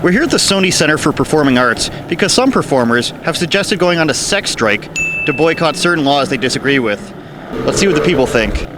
We're here at the Sony Center for Performing Arts because some performers have suggested going on a sex strike to boycott certain laws they disagree with. Let's see what the people think.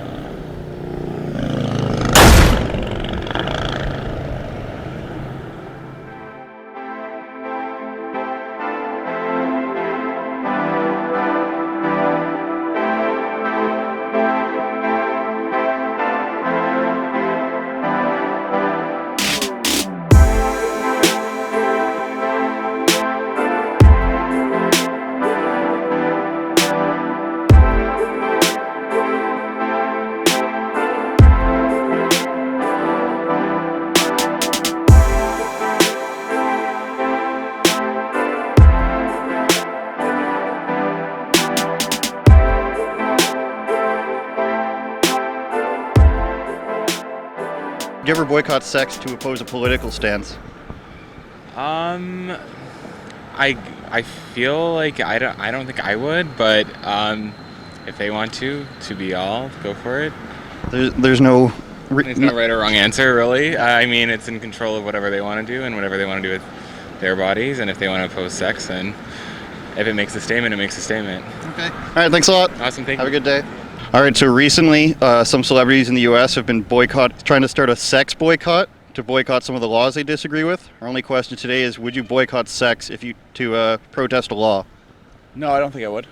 Do you ever boycott sex to oppose a political stance? I feel like I don't think I would, but if they want to be all, go for it. There's no There's no right or wrong answer, really. I mean, it's in control of whatever they want to do and whatever they want to do with their bodies, and if they want to oppose sex, then if it makes a statement, it makes a statement. Okay. All right, thanks a lot. Awesome, thank you. Have a good day. All right, so recently, some celebrities in the U.S. have been trying to start a sex boycott to boycott some of the laws they disagree with. Our only question today is, would you boycott sex to protest a law? No, I don't think I would.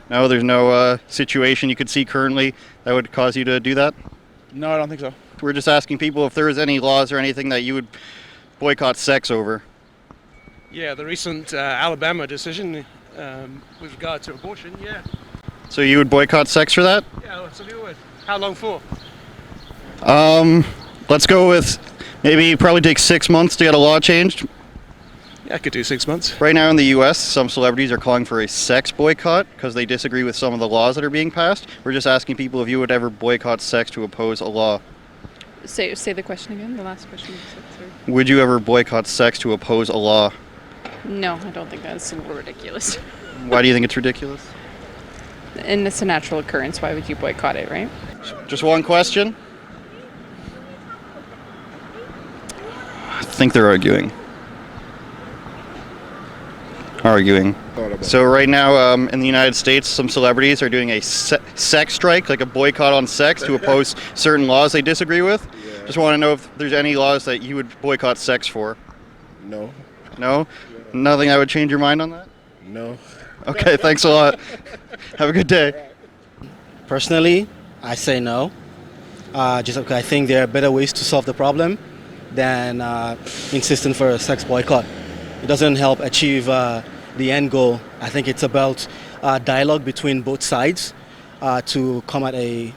No, there's no situation you could see currently that would cause you to do that? No, I don't think so. We're just asking people if there was any laws or anything that you would boycott sex over. Yeah, the recent Alabama decision with regard to abortion, yeah. So you would boycott sex for that? Yeah, so we would. How long for? Let's go with maybe probably take 6 months to get a law changed. Yeah, I could do 6 months. Right now in the U.S., some celebrities are calling for a sex boycott because they disagree with some of the laws that are being passed. We're just asking people if you would ever boycott sex to oppose a law. Say the question again, the last question. Sorry. Would you ever boycott sex to oppose a law? No, I don't think that's super ridiculous. Why do you think it's ridiculous? And it's a natural occurrence. Why would you boycott it, right? Just one question? I think they're arguing. So right now in the United States, some celebrities are doing a sex strike, like a boycott on sex to oppose certain laws they disagree with. Yeah. Just want to know if there's any laws that you would boycott sex for. No. No? Nothing that would change your mind on that? No. Okay, thanks a lot. Have a good day. Personally, I say no. Just because I think there are better ways to solve the problem than insisting for a sex boycott. It doesn't help achieve the end goal. I think it's about dialogue between both sides to come at a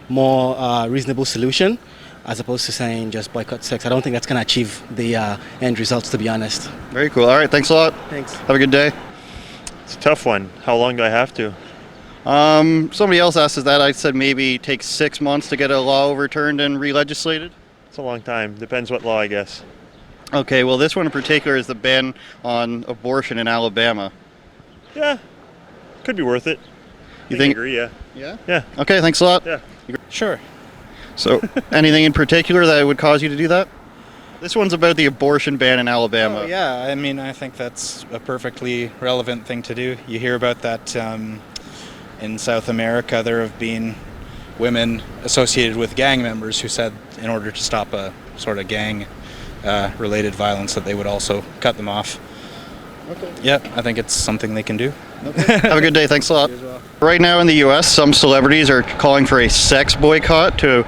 more reasonable solution, as opposed to saying just boycott sex. I don't think that's going to achieve the end results, to be honest. Very cool. All right, thanks a lot. Thanks. Have a good day. It's a tough one. How long do I have to? Somebody else asked us that. I said maybe take 6 months to get a law overturned and re-legislated. It's a long time. Depends what law, I guess. Okay, well this one in particular is the ban on abortion in Alabama. Yeah, could be worth it. You think? I agree, yeah. Yeah? Yeah. Okay, thanks a lot. Yeah. Sure. So, anything in particular that would cause you to do that? This one's about the abortion ban in Alabama. Oh, yeah, I mean, I think that's a perfectly relevant thing to do. You hear about that in South America. There have been women associated with gang members who said in order to stop a sort of gang related violence that they would also cut them off. Okay. Yeah, I think it's something they can do. Okay. Have a good day. Thanks a lot. Right now in the U.S., some celebrities are calling for a sex boycott to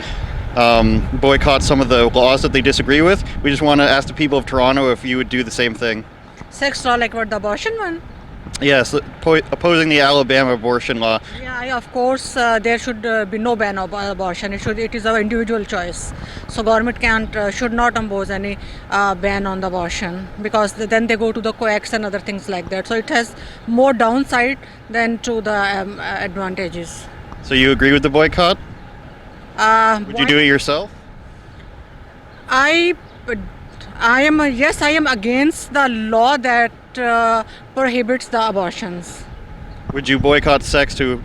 boycott some of the laws that they disagree with. We just want to ask the people of Toronto if you would do the same thing. Sex law, like what, the abortion one? Yes, opposing the Alabama abortion law. Yeah, of course, there should be no ban of abortion. It is our individual choice. So government should not impose any ban on the abortion, because then they go to the coax and other things like that. So it has more downside than to the advantages. So you agree with the boycott? Would you do it yourself? I am against the law that prohibits the abortions. Would you boycott sex to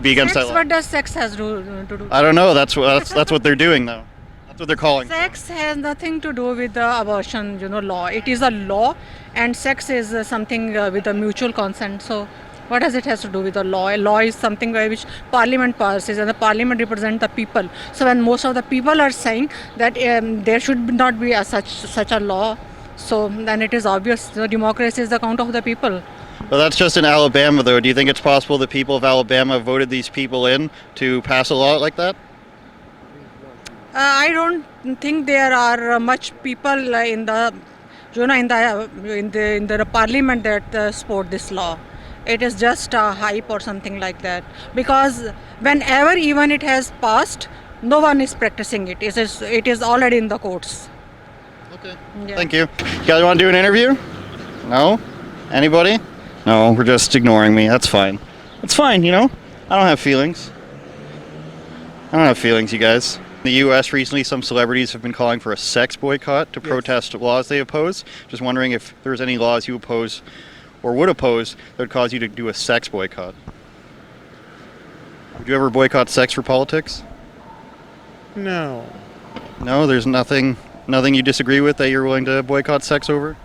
be against that law? What does sex has to do? I don't know. That's what they're doing, though. That's what they're calling. Sex has nothing to do with the abortion, law. It is a law, and sex is something with a mutual consent. So, what does it has to do with the law? A law is something by which Parliament passes, and the Parliament represents the people. So, when most of the people are saying that there should not be such a law, so then it is obvious. Democracy is the count of the people. But that's just in Alabama, though. Do you think it's possible the people of Alabama voted these people in to pass a law like that? I don't think there are much people in the in the parliament that support this law. It is just a hype or something like that. Because whenever even it has passed, no one is practicing it. It is already in the courts. Okay. Yeah. Thank you. You guys want to do an interview? No? Anybody? No, we're just ignoring me. That's fine. It's fine, I don't have feelings. You guys. In the U.S. recently, some celebrities have been calling for a sex boycott to protest laws they oppose. Just wondering if there's any laws you oppose or would oppose that would cause you to do a sex boycott. Would you ever boycott sex for politics? No. No, there's nothing you disagree with that you're willing to boycott sex over?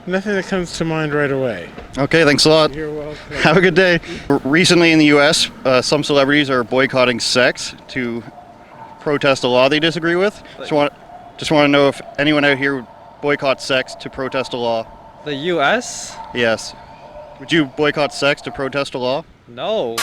Nothing that comes to mind right away. Okay, thanks a lot. You're welcome. Have a good day. Recently in the U.S., some celebrities are boycotting sex to protest a law they disagree with. Just want to know if anyone out here would boycott sex to protest a law. The U.S.? Yes. Would you boycott sex to protest a law? No.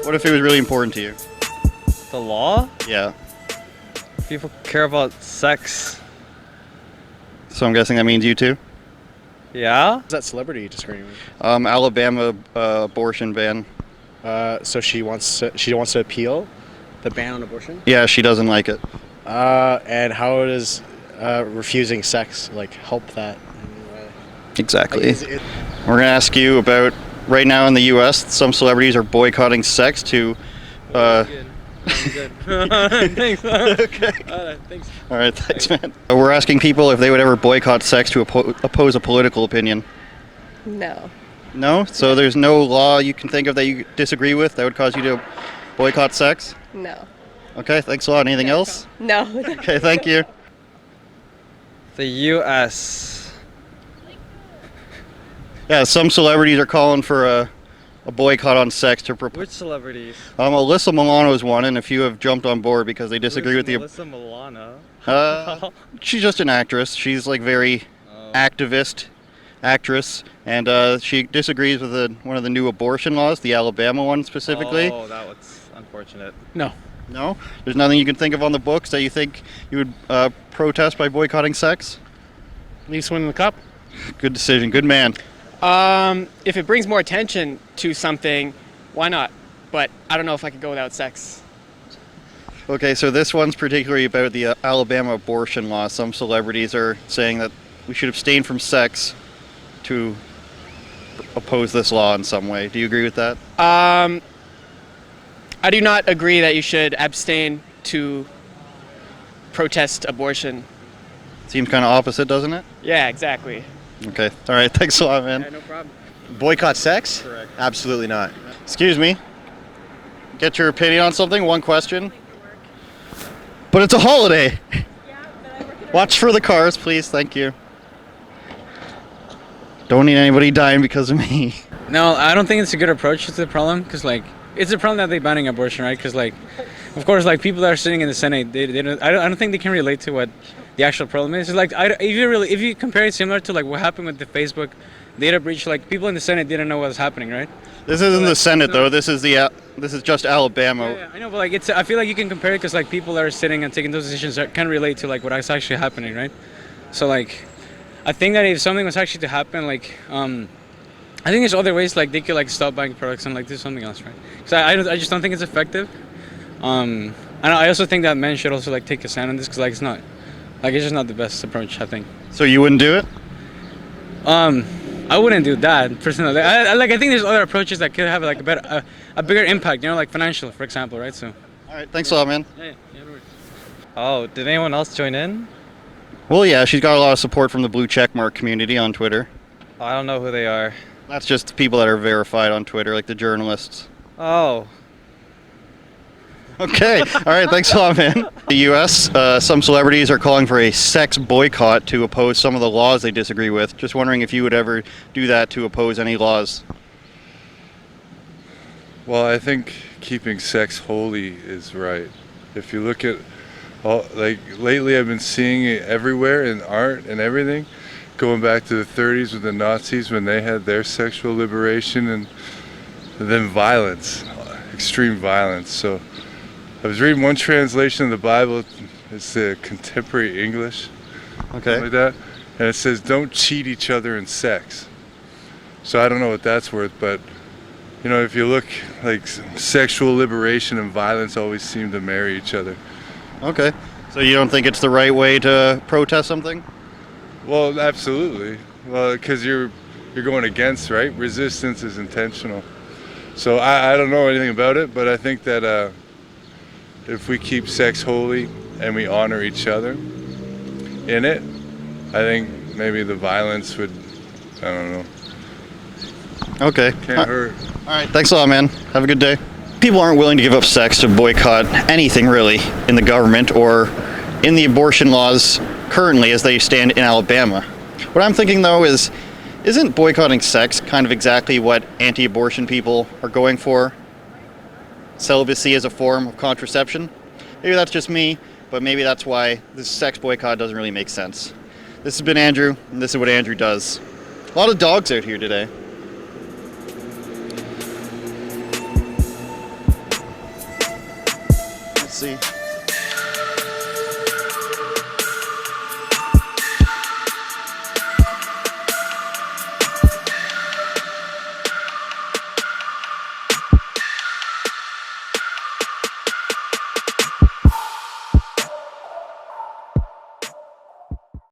What if it was really important to you? The law? Yeah. People care about sex. So I'm guessing that means you too? Yeah? Is that celebrity disagreeing with? Alabama abortion ban. So she wants to appeal the ban on abortion? Yeah, she doesn't like it. And how does refusing sex help that? Exactly. We're going to ask you about right now in the U.S., some celebrities are boycotting sex to... Good. Thanks. Okay. Thanks. All right, thanks, man. We're asking people if they would ever boycott sex to oppose a political opinion. No. No? So there's no law you can think of that you disagree with that would cause you to boycott sex? No. Okay, thanks a lot. Anything else? No. Okay, thank you. The U.S. Yeah, some celebrities are calling for a boycott on sex to Which celebrities? Alyssa Milano is one, and a few have jumped on board because they disagree with the... Alyssa Milano? She's just an actress. She's very actress, and she disagrees with one of the new abortion laws, the Alabama one specifically. Oh, that was unfortunate. No. No? There's nothing you can think of on the books that you think you would protest by boycotting sex? Leafs winning the cup. Good decision. Good man. If it brings more attention to something, why not? But I don't know if I could go without sex. Okay, so this one's particularly about the Alabama abortion law. Some celebrities are saying that we should abstain from sex to oppose this law in some way. Do you agree with that? I do not agree that you should abstain to protest abortion. Seems kind of opposite, doesn't it? Yeah, exactly. Okay. All right. Thanks a lot, man. Yeah, no problem. Boycott sex? Correct. Absolutely not. Excuse me. Get your opinion on something. One question. But it's a holiday. Watch for the cars, please. Thank you. Don't need anybody dying because of me. No, I don't think it's a good approach to the problem, because it's a problem that they're banning abortion, right? Because of course, people that are sitting in the Senate, they don't. I don't think they can relate to what the actual problem is. It's if you compare it similar to what happened with the Facebook data breach, people in the Senate didn't know what was happening, right? This isn't the Senate though. This is just Alabama. Yeah, I know, but I feel like you can compare it because people that are sitting and taking those decisions can relate to what's actually happening, right? So I think that if something was actually to happen, I think there's other ways like they could like stop buying products and like do something else, right? So I just don't think it's effective. And I also think that men should also like take a stand on this because like it's just not the best approach, I think. So you wouldn't do it? I wouldn't do that personally. I think there's other approaches that could have like a bigger impact, you know, like financial, for example, right? So. All right, thanks a lot, man. Yeah, no worries. Oh, did anyone else join in? Well, yeah, she's got a lot of support from the blue checkmark community on Twitter. I don't know who they are. That's just the people that are verified on Twitter, like the journalists. Oh. Okay. All right. Thanks a lot, man. The U.S., some celebrities are calling for a sex boycott to oppose some of the laws they disagree with. Just wondering if you would ever do that to oppose any laws. Well, I think keeping sex holy is right. If you look at lately I've been seeing it everywhere in art and everything, going back to the 30s with the Nazis when they had their sexual liberation, and then violence, extreme violence. So I was reading one translation of the Bible, it's the contemporary English, okay, like that, and it says don't cheat each other in sex. So I don't know what that's worth, but you know, if you look, like sexual liberation and violence always seem to marry each other. Okay. So you don't think it's the right way to protest something? Well, absolutely. Well, because you're going against, right? Resistance is intentional. So I don't know anything about it, but I think that if we keep sex holy and we honor each other in it, I think maybe the violence would, I don't know. Okay. Can't hurt. All right. Thanks a lot, man. Have a good day. People aren't willing to give up sex to boycott anything really in the government or in the abortion laws currently as they stand in Alabama. What I'm thinking though is, isn't boycotting sex kind of exactly what anti-abortion people are going for? Celibacy as a form of contraception? Maybe that's just me, but maybe that's why this sex boycott doesn't really make sense. This has been Andrew, and this is what Andrew does. A lot of dogs out here today. Let's see.